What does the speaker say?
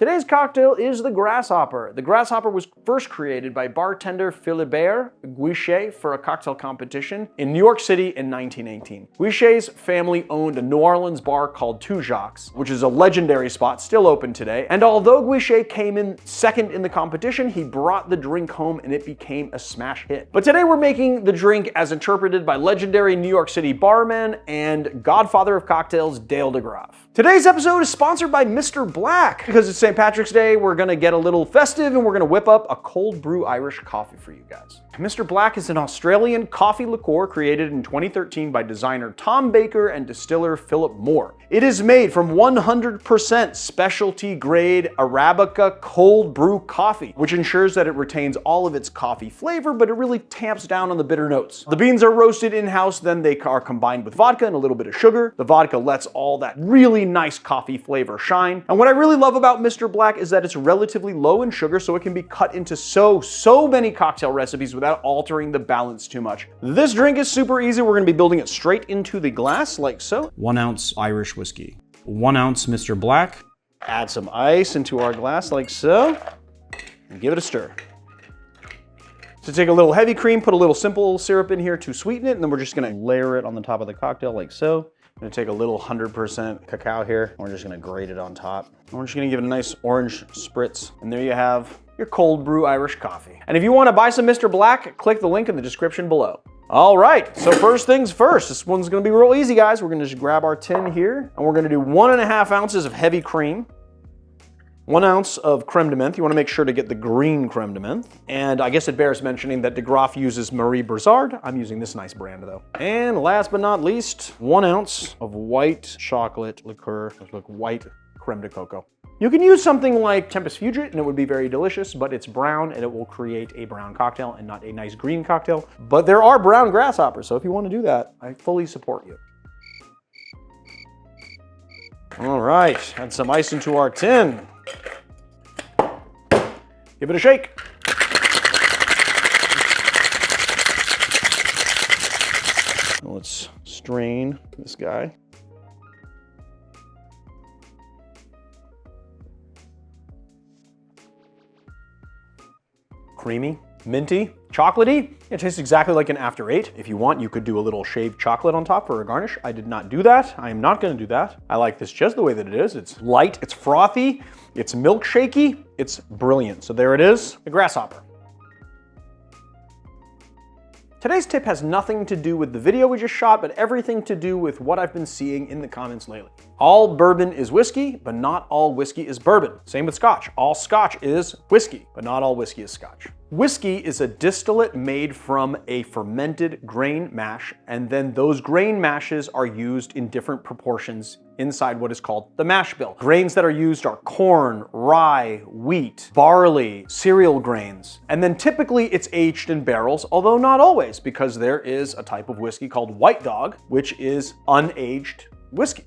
Today's cocktail is the Grasshopper. The Grasshopper was first created by bartender Philibert Guichet for a cocktail competition in New York City in 1918. Guichet's family owned a New Orleans bar called Tujague, which is a legendary spot still open today. And although Guichet came in second in the competition, he brought the drink home and it became a smash hit. But today we're making the drink as interpreted by legendary New York City barman and godfather of cocktails, Dale DeGroff. Today's episode is sponsored by Mr. Black. Because it's St. Patrick's Day, we're gonna get a little festive and we're gonna whip up a cold brew Irish coffee for you guys. Mr. Black is an Australian coffee liqueur created in 2013 by designer Tom Baker and distiller Philip Moore. It is made from 100% specialty grade Arabica cold brew coffee, which ensures that it retains all of its coffee flavor, but it really tamps down on the bitter notes. The beans are roasted in-house, then they are combined with vodka and a little bit of sugar. The vodka lets all that really nice coffee flavor shine. And what I really love about Mr. Black is that it's relatively low in sugar, so it can be cut into so many cocktail recipes without altering the balance too much. This drink is super easy. We're gonna be building it straight into the glass like so. 1 ounce Irish whiskey, 1 ounce Mr. Black. Add some ice into our glass like so, and give it a stir. So take a little heavy cream, put a little simple syrup in here to sweeten it, and then we're just gonna layer it on the top of the cocktail like so. I'm gonna take a little 100% cacao here, and we're just gonna grate it on top. And we're just gonna give it a nice orange spritz. And there you have your cold brew Irish coffee. And if you wanna buy some Mr. Black, click the link in the description below. All right, so first things first, this one's gonna be real easy, guys. We're gonna just grab our tin here, and we're gonna do 1.5 ounces of heavy cream, 1 ounce of crème de menthe. You wanna make sure to get the green crème de menthe. And I guess it bears mentioning that DeGroff uses Marie Brizard. I'm using this nice brand though. And last but not least, 1 ounce of white chocolate liqueur, like white crème de cacao. You can use something like tempus fugit and it would be very delicious, but it's brown and it will create a brown cocktail and not a nice green cocktail. But there are brown grasshoppers, so if you wanna do that, I fully support you. All right, add some ice into our tin. Give it a shake. Let's strain this guy. Creamy, minty, chocolatey. It tastes exactly like an After 8. If you want, you could do a little shaved chocolate on top for a garnish. I did not do that. I am not gonna do that. I like this just the way that it is. It's light, it's frothy, it's milkshakey, it's brilliant. So there it is, the Grasshopper. Today's tip has nothing to do with the video we just shot, but everything to do with what I've been seeing in the comments lately. All bourbon is whiskey, but not all whiskey is bourbon. Same with scotch. All scotch is whiskey, but not all whiskey is scotch. Whiskey is a distillate made from a fermented grain mash, and then those grain mashes are used in different proportions inside what is called the mash bill. Grains that are used are corn, rye, wheat, barley, cereal grains. And then typically it's aged in barrels, although not always, because there is a type of whiskey called White Dog, which is unaged whiskey.